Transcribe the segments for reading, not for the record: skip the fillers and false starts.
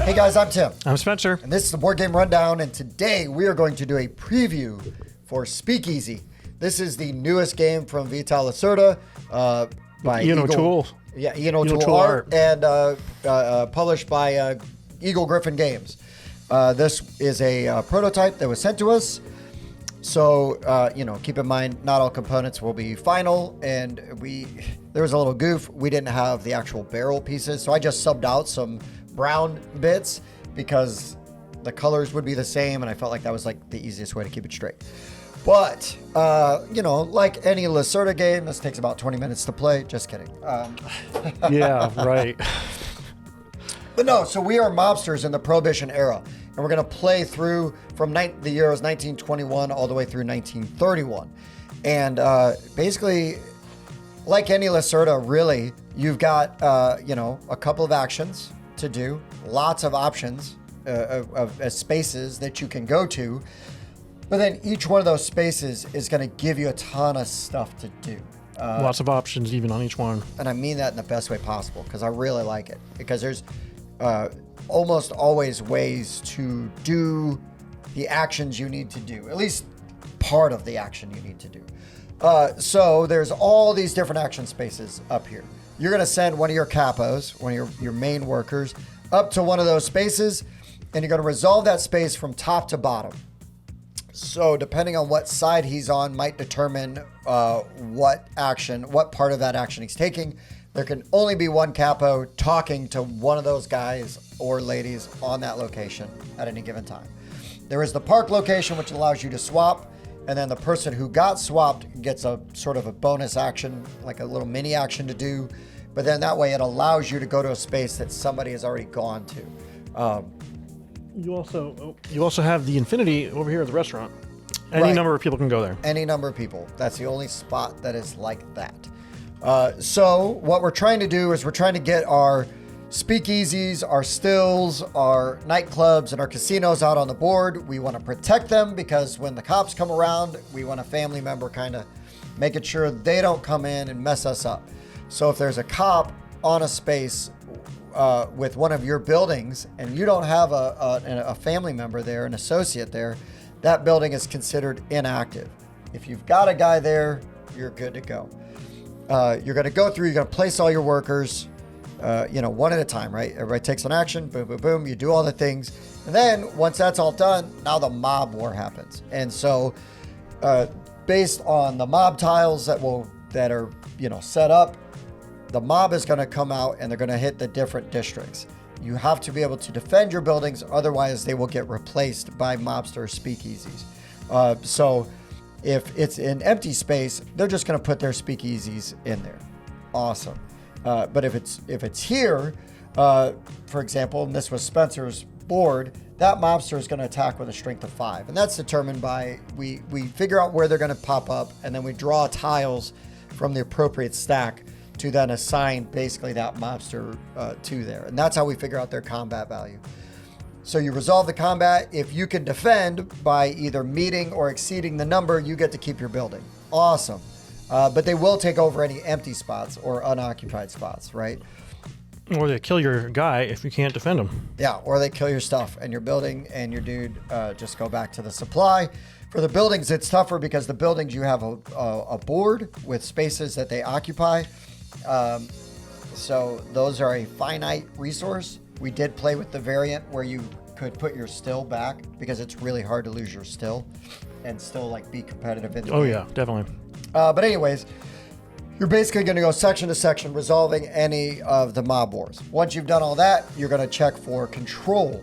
Hey guys, I'm Tim. I'm Spencer. And this is the Board Game Rundown, and today we are going to do a preview for Speakeasy. This is the newest game from Vital Lacerda by Ian O'Toole. Yeah, Ian O'Toole art, and published by Eagle-Gryphon Games. This is a prototype that was sent to us. So, keep in mind, not all components will be final, and there was a little goof. We didn't have the actual barrel pieces, so I just subbed out some brown bits because the colors would be the same, and I felt like that was like the easiest way to keep it straight. But, like any Lacerda game, this takes about 20 minutes to play. Just kidding. Yeah, right. But no, so we are mobsters in the Prohibition era. And we're going to play through from the years 1921 all the way through 1931. And basically, like any Lacerda, really, you've got, a couple of actions to do, lots of options of spaces that you can go to. But then each one of those spaces is going to give you a ton of stuff to do. Lots of options even on each one. And I mean that in the best way possible because I really like it. Because there's almost always ways to do the actions you need to do, at least part of the action you need to do. So there's all these different action spaces up here. You're going to send one of your capos, one of your main workers, up to one of those spaces, and you're going to resolve that space from top to bottom. So depending on what side he's on might determine what part of that action he's taking. There can only be one capo talking to one of those guys or ladies on that location at any given time. There is the park location, which allows you to swap, and then the person who got swapped gets a sort of a bonus action, like a little mini action to do. But then that way it allows you to go to a space that somebody has already gone to. You also have the Infinity over here at the restaurant. Any number of people can go there. Any number of people. That's the only spot that is like that. So what we're trying to do is we're trying to get our speakeasies, our stills, our nightclubs, and our casinos out on the board. We want to protect them because when the cops come around, we want a family member kind of making sure they don't come in and mess us up. So if there's a cop on a space with one of your buildings and you don't have a family member there, an associate there, that building is considered inactive. If you've got a guy there, you're good to go. You're going to go through, you're going to place all your workers, one at a time, right? Everybody takes an action, boom, boom, boom. You do all the things. And then once that's all done, now the mob war happens. And so based on the mob tiles that are set up, the mob is going to come out and they're going to hit the different districts. You have to be able to defend your buildings. Otherwise, they will get replaced by mobster speakeasies. So if it's an empty space, they're just going to put their speakeasies in there. Awesome. But if it's here, for example, and this was Spencer's board, that mobster is going to attack with a strength of 5. And that's determined by, we figure out where they're going to pop up, and then we draw tiles from the appropriate stack to then assign basically that mobster to there. And that's how we figure out their combat value. So you resolve the combat. If you can defend by either meeting or exceeding the number, you get to keep your building. Awesome. But they will take over any empty spots or unoccupied spots, right? Or they kill your guy if you can't defend him. Yeah, or they kill your stuff and your building and your dude just go back to the supply. For the buildings, it's tougher because the buildings, you have a board with spaces that they occupy. So those are a finite resource. We did play with the variant where you could put your still back because it's really hard to lose your still and still be competitive in the game. Yeah, definitely. But anyways, you're basically going to go section to section resolving any of the mob wars. Once you've done all that, you're going to check for control.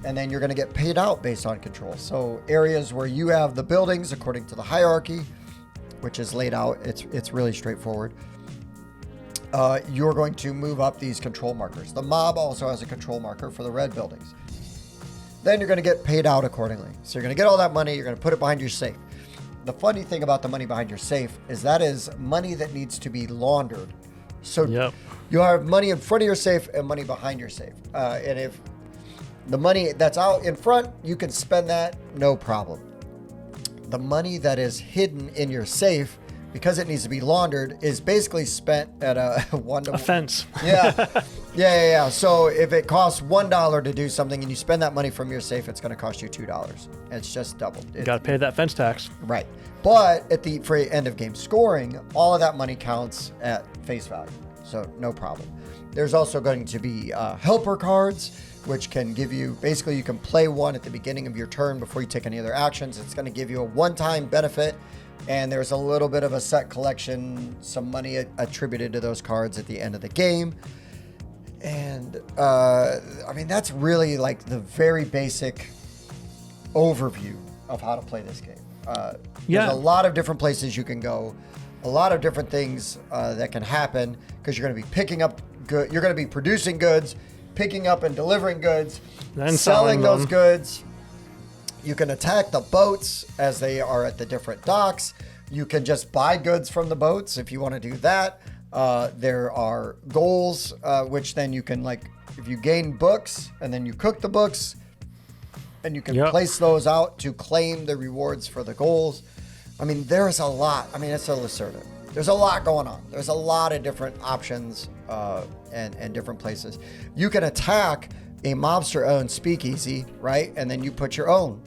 And then you're going to get paid out based on control. So areas where you have the buildings according to the hierarchy, which is laid out, it's really straightforward. You're going to move up these control markers. The mob also has a control marker for the red buildings. Then you're going to get paid out accordingly. So you're going to get all that money. You're going to put it behind your safe. The funny thing about the money behind your safe is that is money that needs to be laundered. So you have money in front of your safe and money behind your safe. And if the money that's out in front, you can spend that, no problem. The money that is hidden in your safe because it needs to be laundered, is basically spent at a A fence. Yeah. So if it costs $1 to do something and you spend that money from your safe, it's going to cost you $2. It's just doubled. You got to pay that fence tax. Right. But for end of game scoring, all of that money counts at face value. So no problem. There's also going to be helper cards, which can give you, basically you can play one at the beginning of your turn before you take any other actions. It's going to give you a one-time benefit. And there's a little bit of a set collection, some money attributed to those cards at the end of the game. And I mean, that's really like the very basic overview of how to play this game. There's a lot of different places you can go, a lot of different things that can happen, because you're going to be picking up good, you're going to be producing goods, picking up and delivering goods, then selling those goods. You can attack the boats as they are at the different docks. You can just buy goods from the boats if you want to do that. There are goals, which then you can, like, if you gain books and then you cook the books, and you can place those out to claim the rewards for the goals. I mean, there's a lot. I mean, it's a Lacerda. There's a lot going on. There's a lot of different options and different places. You can attack a mobster-owned speakeasy, right? And then you put your own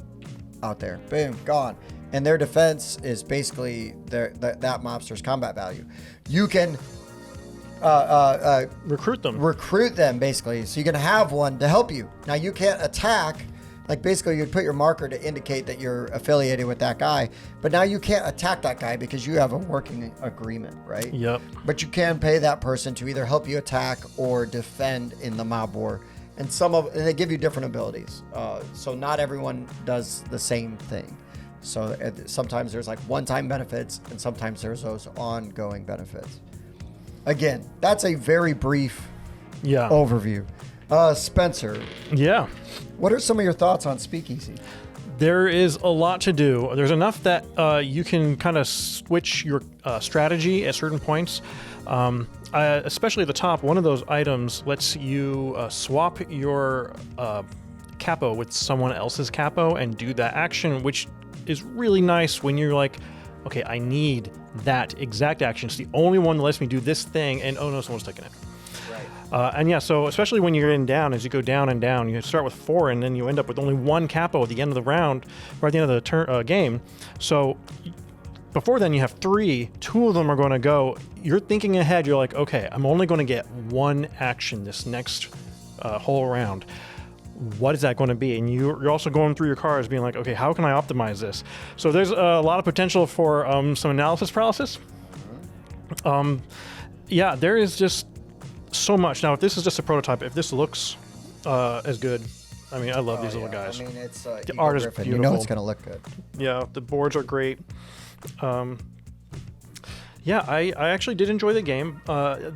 out there. Boom, gone. And their defense is basically that mobster's combat value. You can recruit them, basically. So you can have one to help you. Now, you can't attack. Like, basically, you'd put your marker to indicate that you're affiliated with that guy. But now you can't attack that guy because you have a working agreement, right? Yep. But you can pay that person to either help you attack or defend in the mob war. And and they give you different abilities. So not everyone does the same thing. So sometimes there's like one-time benefits, and sometimes there's those ongoing benefits. Again, that's a very brief overview. Spencer. Yeah. What are some of your thoughts on Speakeasy? There is a lot to do. There's enough that you can kind of switch your strategy at certain points. Especially at the top, one of those items lets you swap your capo with someone else's capo and do that action, which is really nice when you're like, okay, I need that exact action. It's the only one that lets me do this thing, and oh no, someone's taking it. Right. So especially when you're getting down, as you go down and down, you start with 4, and then you end up with only 1 capo at the end of the round, or at the end of the game. So before then, you have 3. 2 of them are going to go. You're thinking ahead. You're like, okay, I'm only going to get 1 action this next whole round. What is that going to be? And you're also going through your cards being like, okay, how can I optimize this? So there's a lot of potential for some analysis paralysis. There is just so much. Now, if this is just a prototype, if this looks as good, I mean, I love these little guys. I mean, it's the art is beautiful. You know it's going to look good. Yeah, the boards are great. I actually did enjoy the game. I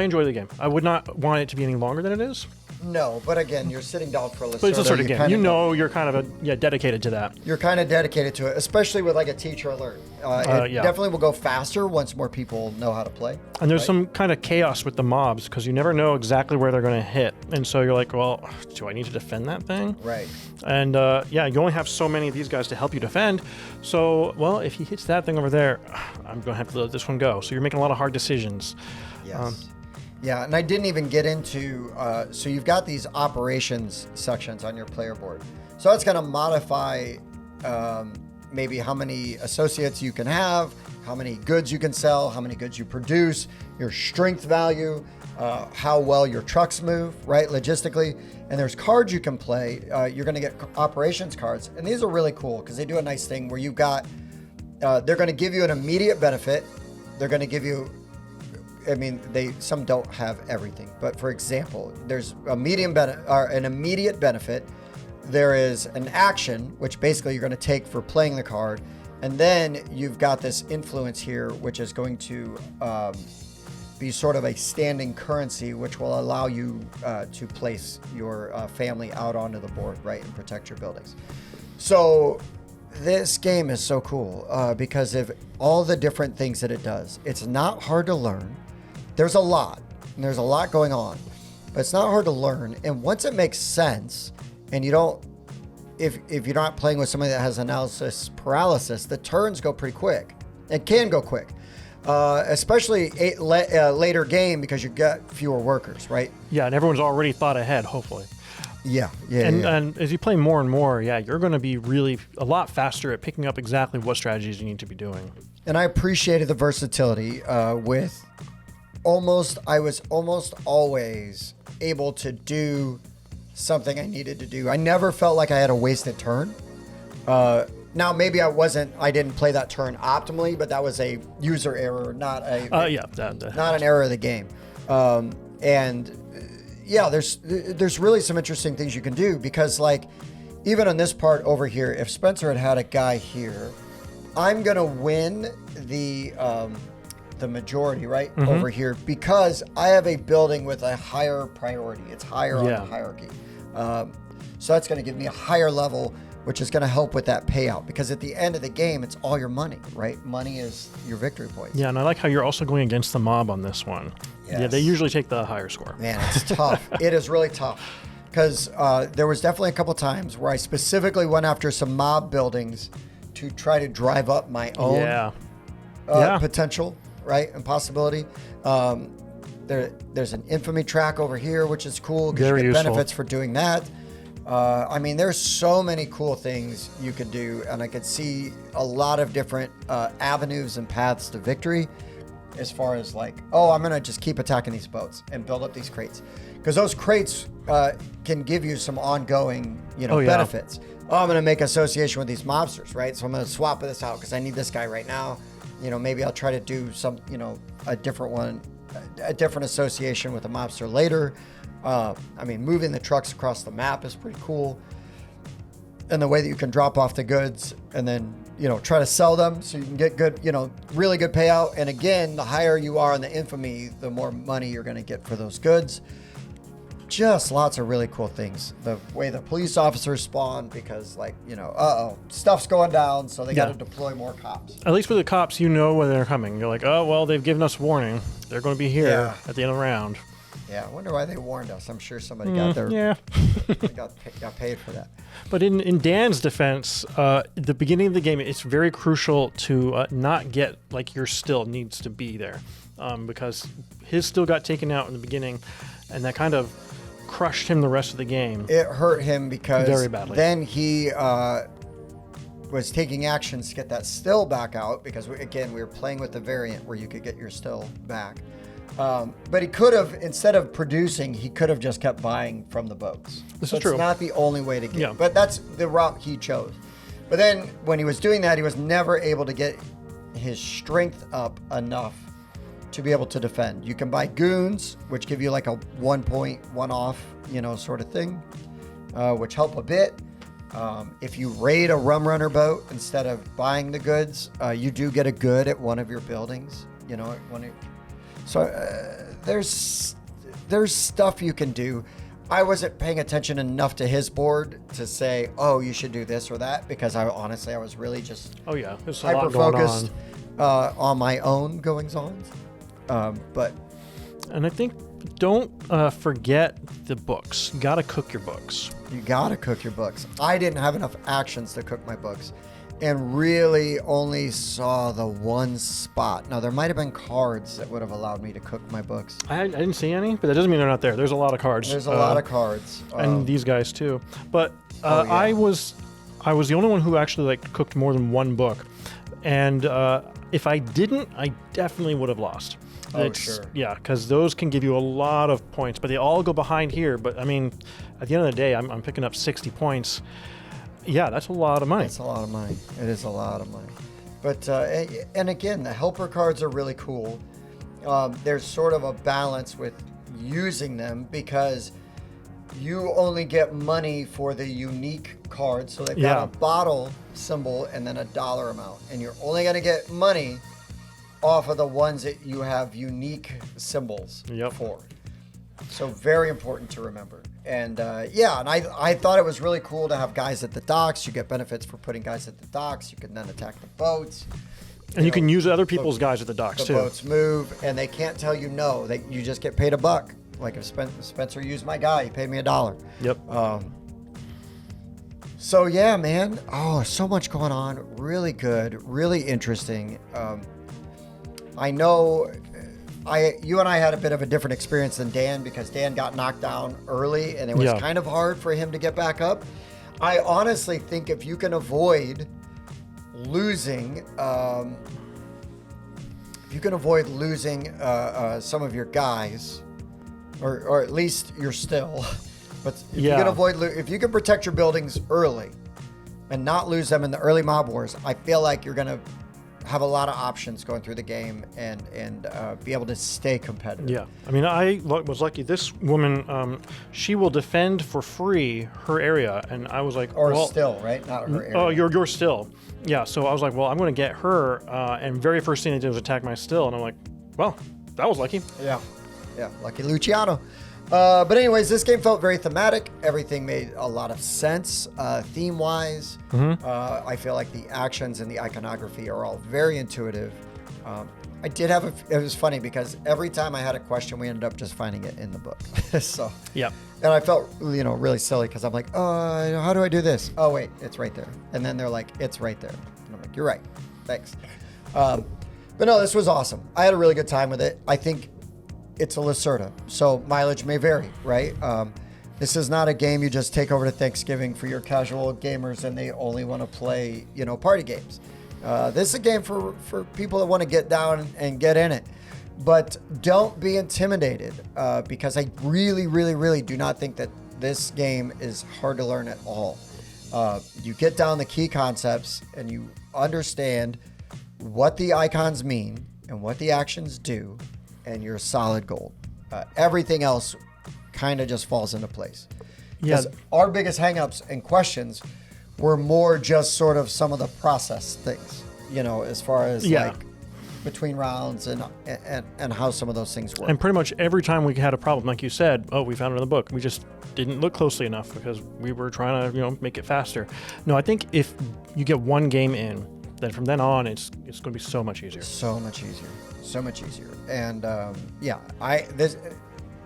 enjoy the game. I would not want it to be any longer than it is. No, but again, you're sitting down for a Lacerda. But it's a sort of game. You're kind of dedicated to that. You're kind of dedicated to it, especially with like a teacher alert. It definitely will go faster once more people know how to play. And there's some kind of chaos with the mobs because you never know exactly where they're going to hit. And so you're like, well, do I need to defend that thing? Right. And you only have so many of these guys to help you defend. So, well, if he hits that thing over there, I'm going to have to let this one go. So you're making a lot of hard decisions. Yes. And I didn't even get into, so you've got these operations sections on your player board. So that's going to modify maybe how many associates you can have, how many goods you can sell, how many goods you produce, your strength value, how well your trucks move, right, logistically. And there's cards you can play. You're going to get operations cards. And these are really cool because they do a nice thing where you've got, they're going to give you an immediate benefit. They're going to give you, some don't have everything, but for example, there's an immediate benefit. There is an action, which basically you're going to take for playing the card. And then you've got this influence here, which is going to be sort of a standing currency, which will allow you to place your family out onto the board, right, and protect your buildings. So this game is so cool because of all the different things that it does. It's not hard to learn. There's a lot going on, but it's not hard to learn. And once it makes sense and you don't if you're not playing with somebody that has analysis paralysis, the turns go pretty quick. It can go quick, especially later game because you got fewer workers, right? Yeah, and everyone's already thought ahead, hopefully. Yeah. And as you play more and more, you're going to be really a lot faster at picking up exactly what strategies you need to be doing. And I appreciated the versatility with I was almost always able to do something I needed to do. I never felt like I had a wasted turn. Now, maybe I didn't play that turn optimally, but that was a user error, not an error of the game. There's really some interesting things you can do because, like, even on this part over here, if Spencer had a guy here, I'm gonna win the majority right over here because I have a building with a higher priority. It's higher on the hierarchy, so that's gonna give me a higher level, which is going to help with that payout because at the end of the game, it's all your money, right? Money is your victory points. Yeah, and I like how you're also going against the mob on this one. Yes. Yeah, they usually take the higher score. Man, it's tough. It is really tough because there was definitely a couple times where I specifically went after some mob buildings to try to drive up my own potential, right, and possibility. There's an infamy track over here, which is cool because you get benefits for doing that. There's so many cool things you could do, and I could see a lot of different avenues and paths to victory as far as like, I'm going to just keep attacking these boats and build up these crates. Because those crates can give you some ongoing, benefits. I'm going to make association with these mobsters, right? So I'm going to swap this out because I need this guy right now. Maybe I'll try to do some, a different one, a different association with a mobster later. Moving the trucks across the map is pretty cool. And the way that you can drop off the goods and then, try to sell them so you can get good, really good payout. And again, the higher you are in the infamy, the more money you're going to get for those goods. Just lots of really cool things. The way the police officers spawn because stuff's going down. So they got to deploy more cops. At least with the cops, when they're coming. You're like, they've given us warning. They're going to be here at the end of the round. Yeah, I wonder why they warned us. I'm sure somebody got there. Yeah. got paid for that. But in Dan's defense, the beginning of the game, it's very crucial to not get like your still needs to be there because his still got taken out in the beginning, and that kind of crushed him the rest of the game. It hurt him because very badly. Then he was taking actions to get that still back out because, we were playing with the variant where you could get your still back. But he could have, instead of producing, he could have just kept buying from the boats. This is true. It's not the only way to get it, but that's the route he chose. But then when he was doing that, he was never able to get his strength up enough to be able to defend. You can buy goons, which give you like a 1 point, 1 off, sort of thing, which help a bit. If you raid a rum runner boat instead of buying the goods, you do get a good at one of your buildings, So there's stuff you can do. I wasn't paying attention enough to his board to say, you should do this or that, because I was really just there's a hyper lot going focused on my own goings-ons. And I think don't forget the books. You gotta cook your books. You gotta cook your books. I didn't have enough actions to cook my books. And really only saw the one spot. Now, there might have been cards that would have allowed me to cook my books. I didn't see any, but that doesn't mean they're not there. There's a lot of cards. There's a lot of cards. And these guys, too. But I was the only one who actually cooked more than one book. And if I didn't, I definitely would have lost. Sure. Yeah, because those can give you a lot of points. But they all go behind here. But, at the end of the day, I'm picking up 60 points. Yeah, that's a lot of money. It's a lot of money. It is a lot of money. But, and again, the helper cards are really cool. There's sort of a balance with using them because you only get money for the unique cards. So they've got a bottle symbol and then a dollar amount. And you're only going to get money off of the ones that you have unique symbols for. So very important to remember. And and I thought it was really cool to have guys at the docks. You get benefits for putting guys at the docks. You can then attack the boats. And you can use other people's guys at the docks too. The boats move, and they can't tell you no. You just get paid $1. Like if Spencer used my guy, he paid me $1. Yep. So yeah, man. Oh, so much going on. Really good. Really interesting. I know you and I had a bit of a different experience than Dan because Dan got knocked down early and it was kind of hard for him to get back up. I honestly think if you can avoid losing, some of your guys, or at least you're still, but if you can if you can protect your buildings early and not lose them in the early mob wars, I feel like you're gonna have a lot of options going through the game and be able to stay competitive. Yeah, I mean, I was lucky. This woman, she will defend for free her area, and I was like, still, right? Not her area. Oh, you're still. Yeah, so I was like, well, I'm going to get her, and very first thing I did was attack my still, and I'm like, well, that was lucky. Yeah, lucky Luciano. But anyways, this game felt very thematic. Everything made a lot of sense theme-wise. I feel like the actions and the iconography are all very intuitive. I did have it was funny because every time I had a question, we ended up just finding it in the book. So yeah. And I felt, really silly because I'm like, oh, how do I do this? Oh, wait, it's right there. And then they're like, it's right there. And I'm like, you're right. Thanks. But no, this was awesome. I had a really good time with it. I think it's a Lacerda, so mileage may vary, right? This is not a game you just take over to Thanksgiving for your casual gamers and they only want to play, party games. This is a game for people that want to get down and get in it. But don't be intimidated because I really, really, really do not think that this game is hard to learn at all. You get down the key concepts and you understand what the icons mean and what the actions do, and you're solid gold. Everything else kind of just falls into place. Because our biggest hangups and questions were more just sort of some of the process things, as far as like between rounds and how some of those things work. And pretty much every time we had a problem, like you said, we found it in the book. We just didn't look closely enough because we were trying to, make it faster. No, I think if you get one game in, then from then on, it's going to be so much easier. So much easier. And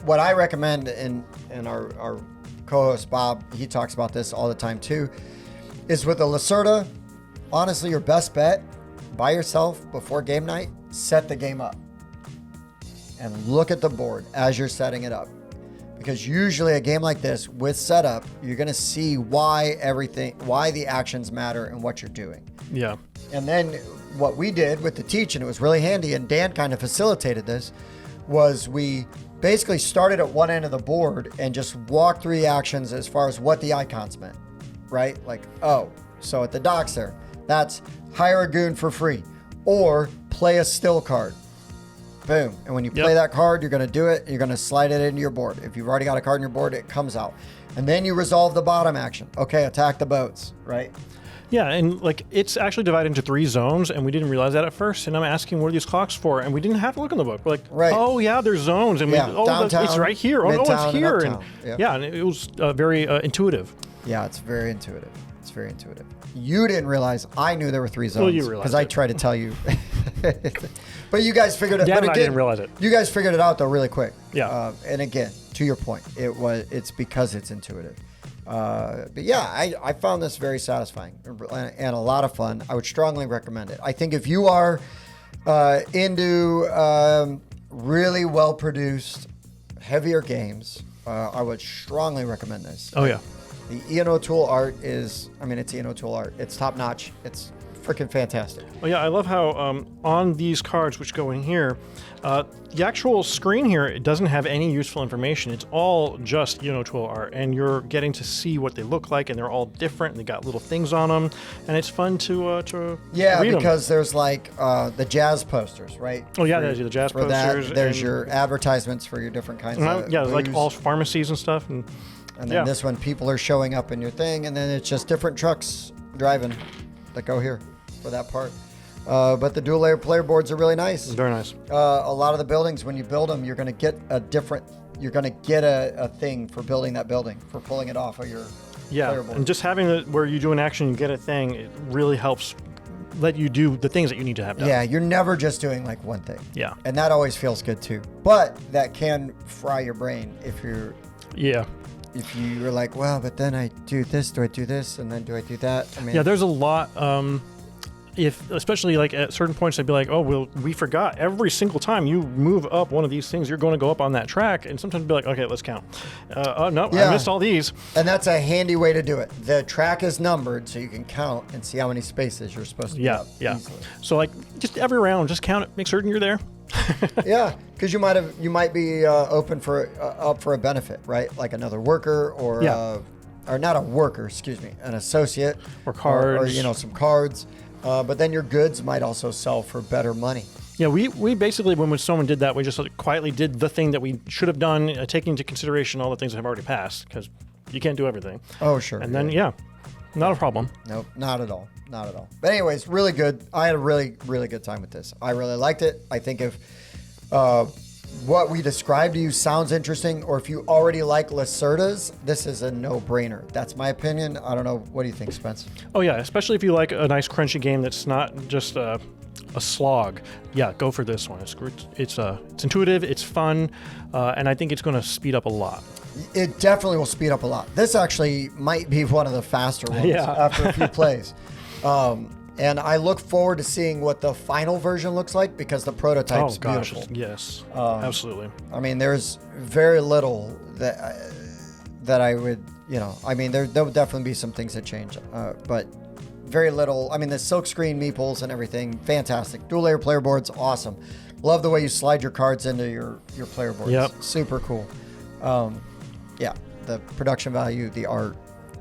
what I recommend, and our co-host Bob, he talks about this all the time too, is with the Lacerda, honestly, your best bet by yourself before game night, set the game up and look at the board as you're setting it up. Because usually a game like this with setup, you're going to see why the actions matter and what you're doing. Yeah. And then what we did with the teach, and it was really handy, and Dan kind of facilitated this, was we basically started at one end of the board and just walked through the actions as far as what the icons meant, right? Like, so at the docks there, that's hire a goon for free or play a still card. Boom. And when you play that card, you're going to do it. You're going to slide it into your board. If you've already got a card in your board, it comes out. And then you resolve the bottom action. Okay, attack the boats, right? Yeah, and it's actually divided into 3 zones, and we didn't realize that at first. And I'm asking, what are these clocks for? And we didn't have to look in the book. We're like, oh yeah, there's zones, and downtown, it's right here. Oh, it's here, and and it was very intuitive. Yeah, it's very intuitive. You didn't realize I knew there were 3 zones. Well, you realized because I tried to tell you. But you guys figured it out. Dan and I didn't realize it. You guys figured it out though really quick. Yeah. And again, to your point, it's because it's intuitive. But yeah, I found this very satisfying and a lot of fun. I would strongly recommend it. I think if you are into really well produced, heavier games, I would strongly recommend this. Oh yeah. The Ian O'Toole art it's Ian O'Toole art. It's top notch. It's freaking fantastic. Well, yeah, I love how on these cards, which go in here, the actual screen here, it doesn't have any useful information. It's all just Ian O'Toole art, and you're getting to see what they look like, and they're all different, and they got little things on them, and it's fun to read because them. There's like the jazz posters, right? Oh yeah, there's the jazz posters. There's your advertisements for your different kinds of booze. Like all pharmacies and stuff, and then this one, people are showing up in your thing, and then it's just different trucks driving that go here for that part. But the dual layer player boards are really nice. Very nice. A lot of the buildings, when you build them, you're going to get a thing for building that building, for pulling it off of your player board. And just having where you do an action, you get a thing, it really helps let you do the things that you need to have done. Yeah, you're never just doing like one thing. Yeah. And that always feels good too. But that can fry your brain if you're... Yeah. if you were like, well, but then I do this, do I do this, and then do I do that? I mean, Yeah, there's a lot. If especially like at certain points, I'd be like, oh, well, we forgot every single time you move up one of these things, you're going to go up on that track. And sometimes I'd be like, okay, let's count. Oh no, Yeah. I missed all these. and that's a handy way to do it. The track is numbered, so you can count and see how many spaces you're supposed to be Yeah, up yeah. easily. So like just every round, just count it, make certain you're there. Yeah, because you might be open for up for a benefit, right? Like another worker or Yeah. or not a worker, excuse me, an associate Or cards. or you know, some cards. But then your goods might also sell for better money. Yeah, we basically, when someone did that, we just like, quietly did the thing that we should have done, taking into consideration all the things that have already passed, because you can't do everything. Oh, sure. And then, yeah, not a problem. Nope, not at all. Not at all. But anyways, really good. I had a really, really good time with this. I really liked it. I think if what we described to you sounds interesting, or if you already like Lacerdas, this is a no-brainer. That's my opinion. I don't know. What do you think, Spence? Oh yeah, especially if you like a nice crunchy game that's not just a slog. Yeah, go for this one. It's intuitive, it's fun, and I think it's going to speed up a lot. It definitely will speed up a lot. This actually might be one of the faster ones Yeah. after a few plays. And I look forward to seeing what the final version looks like, because the prototype's Oh gosh, beautiful. yes, absolutely. I mean, there's very little that I would, you know, I mean, there would definitely be some things that change, but very little. I mean, the silkscreen meeples and everything, fantastic. Dual layer player boards, awesome. Love the way you slide your cards into your player boards. Yep. Super cool. Yeah, the production value, the art.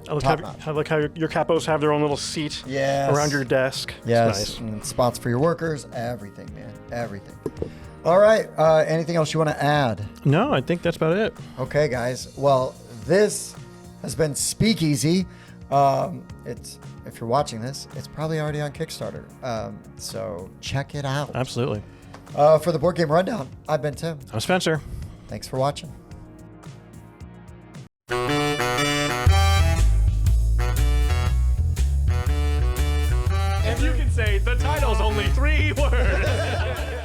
I like Top how, notch. I like how your capos have their own little seat Yes. around your desk. Yes, It's nice. and spots for your workers, everything, man, everything. All right, anything else you want to add? No, I think that's about it. Okay, guys. Well, this has been Speakeasy. It's, if you're watching this, it's probably already on Kickstarter. So check it out. Absolutely. For the Board Game Rundown, I've been Tim. I'm Spencer. Thanks for watching. And you can say the title's only 3 words.